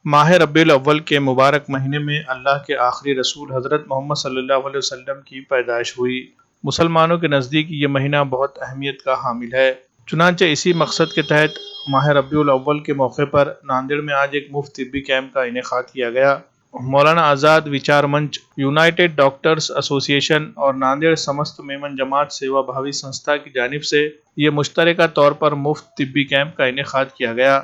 ماہ ربیع الاول کے مبارک مہینے میں اللہ کے آخری رسول حضرت محمد صلی اللہ علیہ وسلم کی پیدائش ہوئی۔ مسلمانوں کے نزدیک یہ مہینہ بہت اہمیت کا حامل ہے۔ چنانچہ اسی مقصد کے تحت ماہ ربیع الاول کے موقع پر ناندیڑ میں آج ایک مفت طبی کیمپ کا انعقاد کیا گیا۔ مولانا آزاد وچار منچ، یونائیٹڈ ڈاکٹرز ایسوسی ایشن اور ناندیڑ سمست میمن جماعت سیوا بھاوی سنستھا کی جانب سے یہ مشترکہ طور پر مفت طبی کیمپ کا انعقاد کیا گیا۔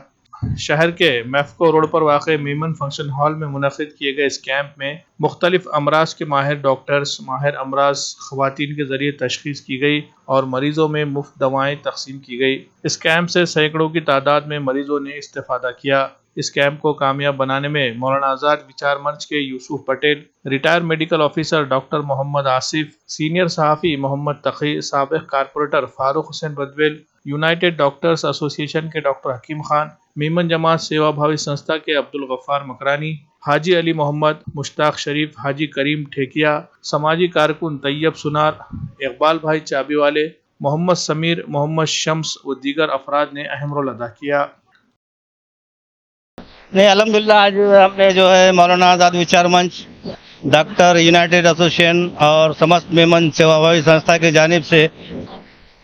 شہر کے میفکو روڈ پر واقع میمن فنکشن ہال میں منعقد کیے گئے اس کیمپ میں مختلف امراض کے ماہر ڈاکٹرز، ماہر امراض خواتین کے ذریعے تشخیص کی گئی اور مریضوں میں مفت دوائیں تقسیم کی گئی۔ اس کیمپ سے سینکڑوں کی تعداد میں مریضوں نے استفادہ کیا۔ اس کیمپ کو کامیاب بنانے میں مولانا آزاد وچار منچ کے Yusuf Patel, retired medical officer doctor Mohammad Asif, senior صحافی محمد تقی، سابق corporator Farooq Hussain Badwel, United Doctors association کے ڈاکٹر حکیم خان، میمن جماعت سیوا بھاوی سنستھا کے عبدالغفار مکرانی، حاجی علی محمد، مشتاق شریف، حاجی کریم ٹھیکیا، سماجی کارکن طیب سنار، اقبال بھائی چابی والے، محمد سمیر، محمد شمس و دیگر افراد نے اہم رول ادا کیا۔ نہیں، الحمدللہ آج ہم نے جو ہے مولانا آزاد وچار منچ، ڈاکٹر یونائیٹڈ ایسوسیشن اور سمست میمن سیوا بھاوی سنستھا کی جانب سے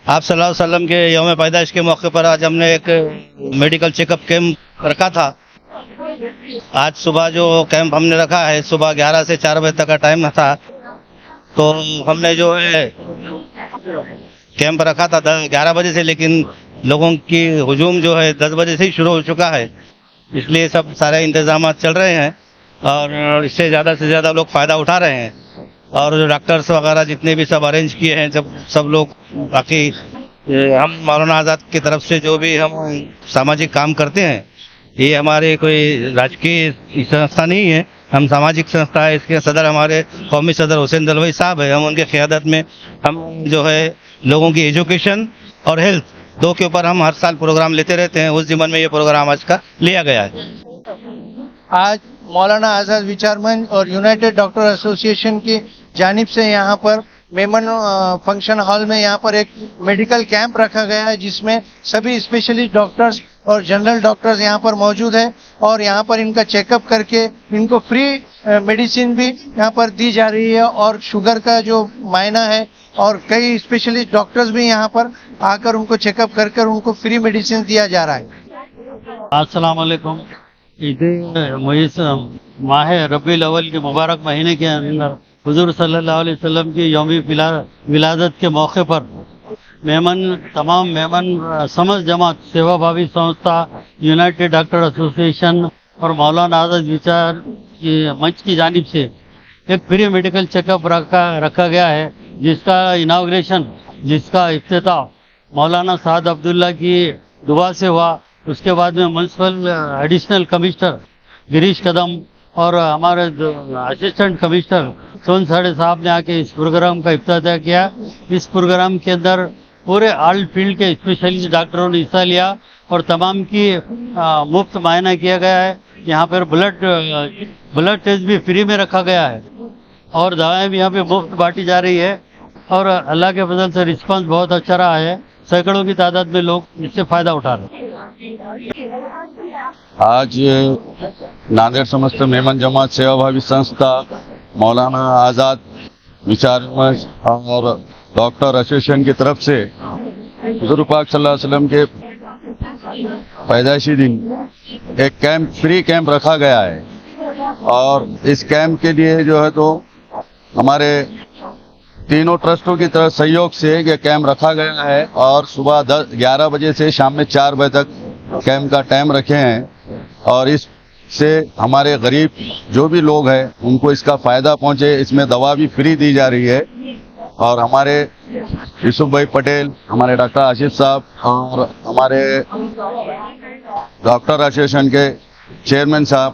آپ صلی اللہ علیہ وسلم کے یوم پیدائش کے موقع پر آج ہم نے ایک میڈیکل چیک اپ کیمپ رکھا تھا۔ آج صبح جو کیمپ ہم نے رکھا ہے، صبح 11 سے 4 بجے تک کا ٹائم تھا، تو ہم نے جو ہے کیمپ رکھا تھا 11 بجے سے، لیکن لوگوں کی ہجوم جو ہے 10 بجے سے ہی شروع ہو چکا ہے، اس لیے سارے انتظامات چل رہے ہیں اور اس سے زیادہ لوگ فائدہ اٹھا رہے ہیں۔ اور جو ڈاکٹرس وغیرہ جتنے بھی سب ارینج کیے ہیں سب لوگ، باقی ہم مولانا آزاد کی طرف سے جو بھی ہم سماجک کام کرتے ہیں، یہ ہمارے کوئی راجکی سنستھا نہیں ہے، ہم سماجک سنستھا ہے۔ اس کے صدر ہمارے قومی صدر حسین دلوئی صاحب ہے۔ ہم ان کی قیادت میں ہم جو ہے لوگوں کی ایجوکیشن اور ہیلتھ دو کے اوپر ہم ہر سال پروگرام لیتے رہتے ہیں۔ اس ضمن میں یہ پروگرام آج کا لیا گیا ہے۔ آج مولانا آزاد وچار منچ اور یونائیٹڈ ڈاکٹر ایسوسی ایشن کی جانب سے یہاں پر میمن فنکشن ہال میں یہاں پر ایک میڈیکل کیمپ رکھا گیا ہے، جس میں سبھی اسپیشلسٹ ڈاکٹرز اور جنرل ڈاکٹرز یہاں پر موجود ہیں، اور یہاں پر ان کا چیک اپ کر کے ان کو فری میڈیسن بھی یہاں پر دی جا رہی ہے، اور شوگر کا جو معائنہ ہے، اور کئی اسپیشلسٹ ڈاکٹرز بھی یہاں پر آ کر ان کو چیک اپ کر کر ان کو فری میڈیسن دیا جا رہا ہے۔ السلام علیکم۔ ماہ ربیع الاول کے مبارک مہینے کے اندر حضور صلی اللہ علیہ وسلم کی یوم ولادت کے موقع پر تمام میمن سمست جماعت سیوا بھاوی سنستھا، یونائیٹڈ ڈاکٹر ایسوسی ایشن اور مولانا آزاد وچار منچ کی جانب سے ایک فری میڈیکل چیک اپ رکھا گیا ہے، جس کا اناگوریشن، جس کا افتتاح مولانا سعد عبداللہ کی دعا سے ہوا۔ اس کے بعد میں میونسپل ایڈیشنل کمشنر گریش قدم اور ہمارے اسسٹنٹ کمشنر سون ساڑے صاحب نے آ کے اس پروگرام کا افتتاح کیا۔ اس پروگرام کے اندر پورے آل فیلڈ کے اسپیشلسٹ ڈاکٹروں نے حصہ لیا اور تمام کی مفت معائنہ کیا گیا ہے۔ یہاں پر بلڈ ٹیسٹ بھی فری میں رکھا گیا ہے اور دوائیں بھی یہاں پہ مفت بانٹی جا رہی ہے، اور اللہ کے فضل سے رسپانس بہت اچھا رہا ہے۔ سینکڑوں کی تعداد میں لوگ اس سے فائدہ اٹھا رہے ہیں۔ آج ناندیڑ سمست میمن جماعت سیوا بھاوی سنستھا، مولانا آزاد وچار منچ اور ڈاکٹر ایسوسیشن کی طرف سے حضور پاک صلی اللہ علیہ وسلم کے پیدائشی دن ایک فری کیمپ رکھا گیا ہے، اور اس کیمپ کے لیے جو ہے تو ہمارے تینوں ٹرسٹوں کی طرف سہیوگ سے یہ کیمپ رکھا گیا ہے، اور صبح 11 بجے سے شام میں 4 بجے تک کیمپ کا ٹائم رکھے ہیں، اور اس سے ہمارے غریب جو بھی لوگ ہیں ان کو اس کا فائدہ پہنچے۔ اس میں دوا بھی فری دی جا رہی ہے، اور ہمارے یوسف بھائی پٹیل، ہمارے ڈاکٹر آصف صاحب اور ہمارے ڈاکٹر ایسوسیشن کے چیئرمین صاحب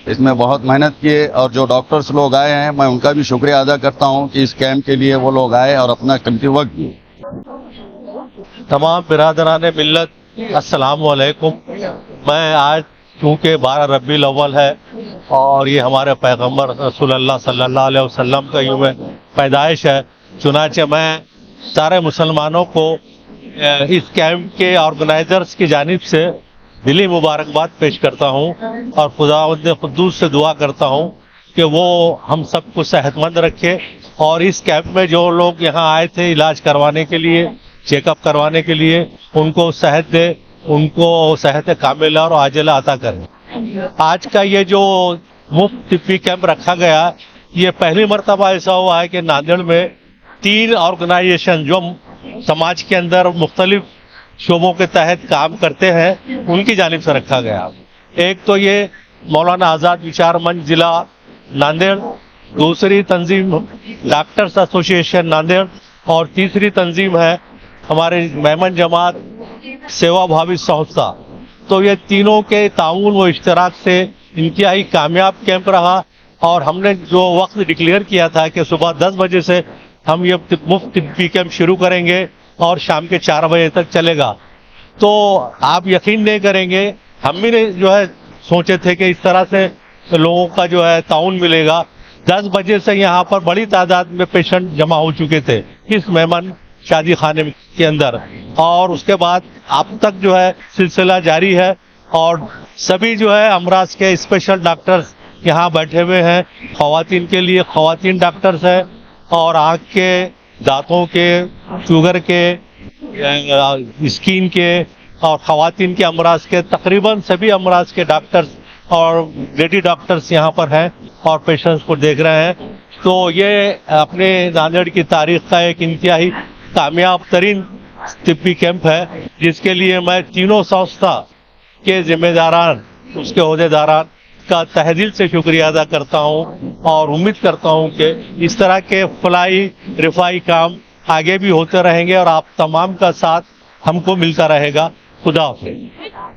اس میں بہت محنت کیے، اور جو ڈاکٹرز لوگ آئے ہیں میں ان کا بھی شکریہ ادا کرتا ہوں کہ اس کیمپ کے لیے وہ لوگ آئے اور اپنا قیمتی وقت دیے۔ تمام برادران ملت السلام علیکم۔ میں آج چونکہ 12 ربیع الاول ہے اور یہ ہمارے پیغمبر رسول اللہ صلی اللہ علیہ وسلم کا یوم پیدائش ہے، چنانچہ میں سارے مسلمانوں کو اس کیمپ کے آرگنائزرز کی جانب سے دلی مبارکباد پیش کرتا ہوں اور خداوند قدوس سے دعا کرتا ہوں کہ وہ ہم سب کو صحت مند رکھے، اور اس کیمپ میں جو لوگ یہاں آئے تھے علاج کروانے کے لیے، چیک اپ کروانے کے لیے، ان کو صحت دے، ان کو صحت کاملہ اور عاجلہ عطا کرے۔ آج کا یہ جو مفت طبی کیمپ رکھا گیا، یہ پہلی مرتبہ ایسا ہوا ہے کہ ناندیڑ میں 3 آرگنائزیشن جو سماج کے اندر مختلف شعبوں کے تحت کام کرتے ہیں ان کی جانب سے رکھا گیا۔ ایک تو یہ مولانا آزاد وچار منچ ضلع ناندیڑ، دوسری تنظیم ڈاکٹرز ایسوسی ایشن ناندیڑ، اور تیسری تنظیم ہے ہمارے میمن جماعت سیوا بھاوی سنستھا۔ تو یہ تینوں کے تعاون و اشتراک سے انتہائی کامیاب کیمپ رہا، اور ہم نے جو وقت ڈکلیئر کیا تھا کہ صبح 10 بجے سے ہم یہ مفت طبی کیمپ شروع کریں گے اور شام کے 4 بجے تک چلے گا، تو آپ یقین نہیں کریں گے، ہم بھی نے جو ہے سوچے تھے کہ اس طرح سے لوگوں کا جو ہے تعاون ملے گا۔ 10 بجے سے یہاں پر بڑی تعداد میں پیشنٹ جمع ہو چکے تھے اس مہمان شادی خانے کے اندر، اور اس کے بعد اب تک جو ہے سلسلہ جاری ہے، اور سبھی جو ہے امراض کے اسپیشل ڈاکٹرز یہاں بیٹھے ہوئے ہیں۔ خواتین کے لیے خواتین ڈاکٹرز ہیں، اور آنکھ کے، دانتوں کے، شوگر کے، اسکین کے اور خواتین کے امراض کے، تقریباً سبھی امراض کے ڈاکٹرز اور لیڈی ڈاکٹرز یہاں پر ہیں اور پیشنٹس کو دیکھ رہے ہیں۔ تو یہ اپنے ناندیڑ کی تاریخ کا ایک انتہائی کامیاب ترین طبی کیمپ ہے، جس کے لیے میں تینوں سنستھا کے ذمہ داران، اس کے عہدے داران کا تہ دل سے شکریہ ادا کرتا ہوں، اور امید کرتا ہوں کہ اس طرح کے فلاحی رفاہی کام آگے بھی ہوتے رہیں گے اور آپ تمام کا ساتھ ہم کو ملتا رہے گا۔ خدا حافظ۔